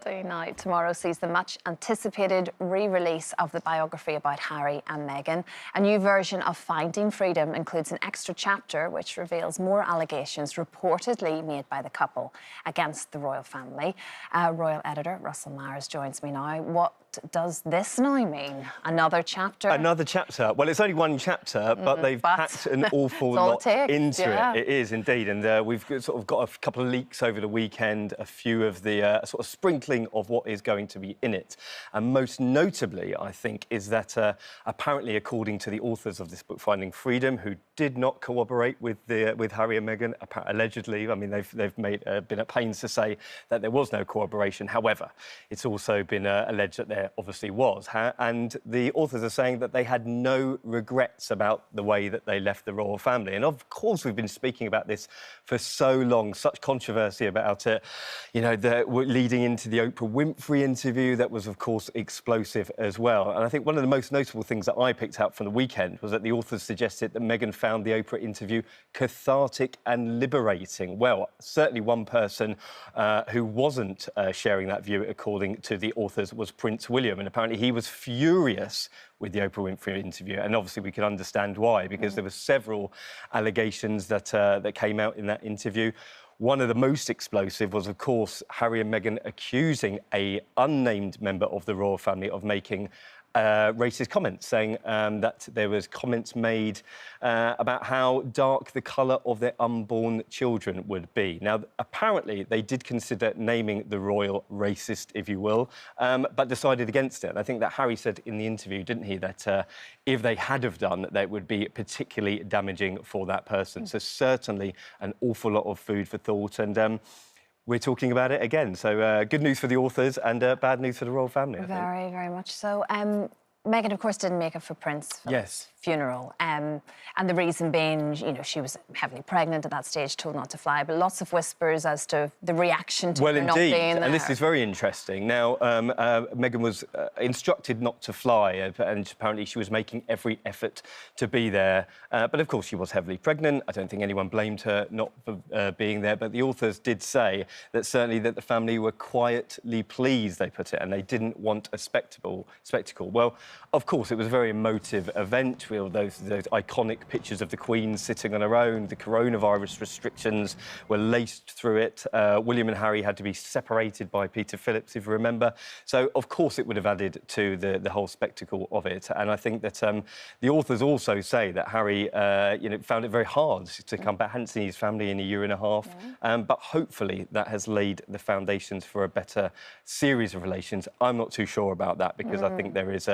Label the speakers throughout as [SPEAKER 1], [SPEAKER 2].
[SPEAKER 1] Day night tomorrow sees the much anticipated re-release of the biography about Harry and Meghan. A new version of Finding Freedom includes an extra chapter which reveals more allegations reportedly made by the couple against the royal family. Royal editor Russell Myers joins me now. What does this now mean? Another chapter?
[SPEAKER 2] Another chapter. Well, it's only one chapter, but they've packed an awful lot into it. It is indeed, and we've sort of got a couple of leaks over the weekend, a few of the sort of sprinkling of what is going to be in it. And most notably, I think, is that apparently, according to the authors of this book, Finding Freedom, who did not cooperate with Harry and Meghan, allegedly. I mean, they've been at pains to say that there was no cooperation. However, it's also been alleged that there obviously was. And the authors are saying that they had no regrets about the way that they left the royal family. And of course, we've been speaking about this for so long, such controversy about it, you know, leading into the Oprah Winfrey interview that was, of course, explosive as well. And I think one of the most notable things that I picked out from the weekend was that the authors suggested that Meghan found the Oprah interview cathartic and liberating. Well, certainly one person who wasn't sharing that view, according to the authors, was Prince William. And apparently he was furious with the Oprah Winfrey interview. And obviously we can understand why, because there were several allegations that came out in that interview. One of the most explosive was, of course, Harry and Meghan accusing an unnamed member of the royal family of making racist comments, saying that there was comments made about how dark the colour of their unborn children would be. Now, apparently, they did consider naming the royal racist, if you will, but decided against it. And I think that Harry said in the interview, didn't he, that if they had have done, that it would be particularly damaging for that person. So certainly an awful lot of food for thought. And we're talking about it again. So good news for the authors and bad news for the royal family, I think.
[SPEAKER 1] Very, very much so. Meghan, of course, didn't make it for Prince Philip's funeral. And the reason being, you know, she was heavily pregnant at that stage, told not to fly, but lots of whispers as to the reaction to her not being there.
[SPEAKER 2] And this is very interesting. Now, Meghan was instructed not to fly, and apparently she was making every effort to be there. But, of course, she was heavily pregnant. I don't think anyone blamed her not for being there. But the authors did say that certainly that the family were quietly pleased, they put it, and they didn't want a spectacle. Well, of course, it was a very emotive event. Those iconic pictures of the Queen sitting on her own. The coronavirus restrictions were laced through it. William and Harry had to be separated by Peter Phillips, if you remember. So, of course, it would have added to the whole spectacle of it. And I think that the authors also say that Harry, you know, found it very hard to come back. Hadn't seen his family in a year and a half. But hopefully that has laid the foundations for a better series of relations. I'm not too sure about that, because I think there is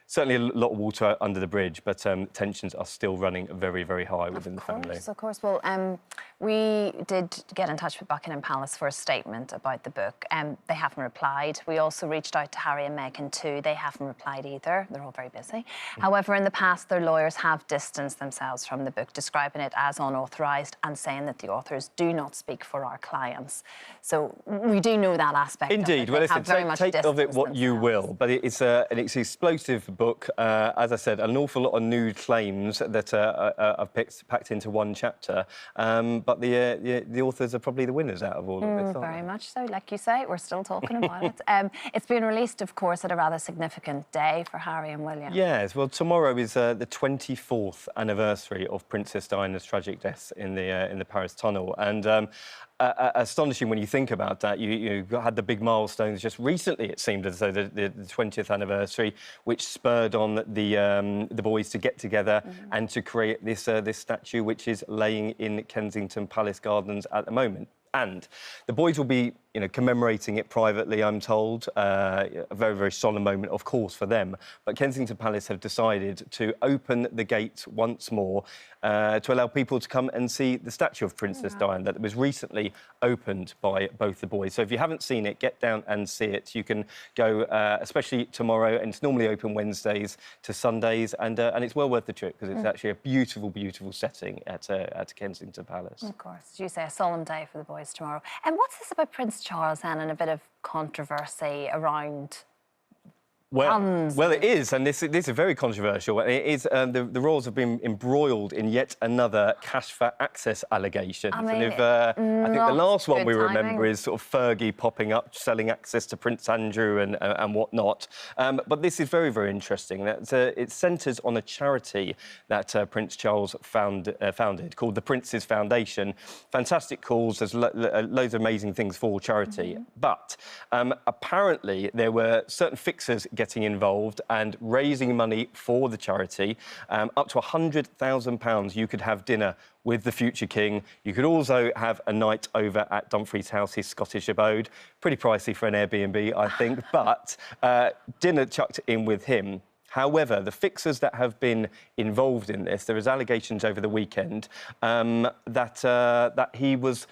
[SPEAKER 2] certainly a lot of water under the bridge, but tensions are still running very, very high within the family.
[SPEAKER 1] Of course. Well, we did get in touch with Buckingham Palace for a statement about the book. They haven't replied. We also reached out to Harry and Meghan too. They haven't replied either. They're all very busy. However, in the past, their lawyers have distanced themselves from the book, describing it as unauthorised and saying that the authors do not speak for our clients. So we do know that aspect.
[SPEAKER 2] Indeed. Well, listen, take of it what you will, but it's an explosive book. As I said, an awful lot of new claims that are packed into one chapter. But the authors are probably the winners out of all of this.
[SPEAKER 1] Very much so. Like you say, we're still talking about it. It's been released, of course, at a rather significant day for Harry and William. Yes.
[SPEAKER 2] Well, tomorrow is the 24th anniversary of Princess Diana's tragic death in the Paris tunnel, and astonishing when you think about that. You had the big milestones just recently. It seemed as though the 20th anniversary, which spurred on the boys to get together and to create this statue, which is laying in Kensington Palace Gardens at the moment. And the boys will be, you know, commemorating it privately, I'm told. A very, very solemn moment, of course, for them. But Kensington Palace have decided to open the gates once more to allow people to come and see the statue of Princess Diana that was recently opened by both the boys. So if you haven't seen it, get down and see it. You can go, especially tomorrow, and it's normally open Wednesdays to Sundays, and it's well worth the trip, because it's actually a beautiful, beautiful setting at Kensington Palace.
[SPEAKER 1] Of course. As you say, a solemn day for the boys tomorrow. And what's this about Prince Charles then, and a bit of controversy around
[SPEAKER 2] Well, it is, and this is very controversial. It is the royals have been embroiled in yet another cash for access allegation.
[SPEAKER 1] I mean,
[SPEAKER 2] and if, I think the last one we remember is sort of Fergie popping up, selling access to Prince Andrew and whatnot. But this is very, very interesting. It centres on a charity that Prince Charles founded called the Prince's Foundation. Fantastic cause. There's loads of amazing things for charity. But apparently there were certain fixers getting involved and raising money for the charity. Up to £100,000 you could have dinner with the future king. You could also have a night over at Dumfries House, his Scottish abode. Pretty pricey for an Airbnb, I think, but dinner chucked in with him. However, the fixers that have been involved in this, there was allegations over the weekend that he was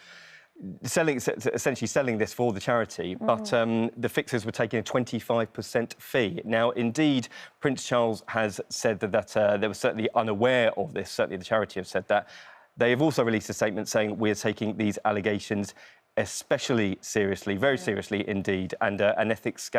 [SPEAKER 2] essentially selling this for the charity, but the fixers were taking a 25% fee. Now, indeed, Prince Charles has said that they were certainly unaware of this. Certainly, the charity have said that. They have also released a statement saying we are taking these allegations especially seriously, very seriously indeed, and an ethics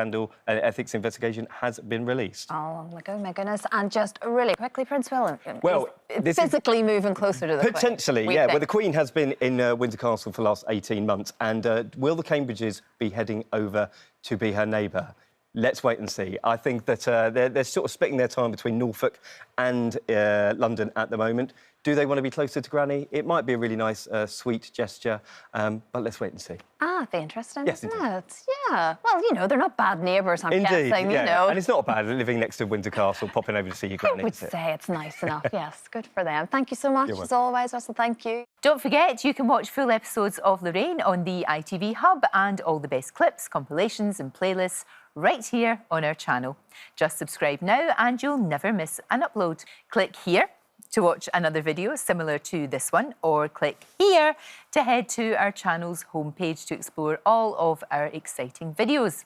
[SPEAKER 2] investigation has been released.
[SPEAKER 1] Oh my goodness. And just really quickly, Prince William,
[SPEAKER 2] well,
[SPEAKER 1] is physically moving closer to the
[SPEAKER 2] potentially,
[SPEAKER 1] Queen.
[SPEAKER 2] Yeah. Well, the Queen has been in Windsor Castle for the last 18 months, and will the Cambridges be heading over to be her neighbour? Let's wait and see. I think that they're sort of splitting their time between Norfolk and London at the moment. Do they want to be closer to Granny? It might be a really nice, sweet gesture, but let's wait and see.
[SPEAKER 1] Ah, it'd be interesting,
[SPEAKER 2] yes,
[SPEAKER 1] isn't it? Yeah. Well, you know, they're not bad neighbours, I'm guessing,
[SPEAKER 2] yeah.
[SPEAKER 1] you know.
[SPEAKER 2] And it's not bad living next to Windsor Castle, popping over to see your Granny.
[SPEAKER 1] I would say it's nice enough, yes. Good for them. Thank you so much, as always, Russell. Thank you.
[SPEAKER 3] Don't forget, you can watch full episodes of Lorraine on the ITV Hub and all the best clips, compilations and playlists right here on our channel. Just subscribe now and you'll never miss an upload. Click here to watch another video similar to this one, or click here to head to our channel's homepage to explore all of our exciting videos.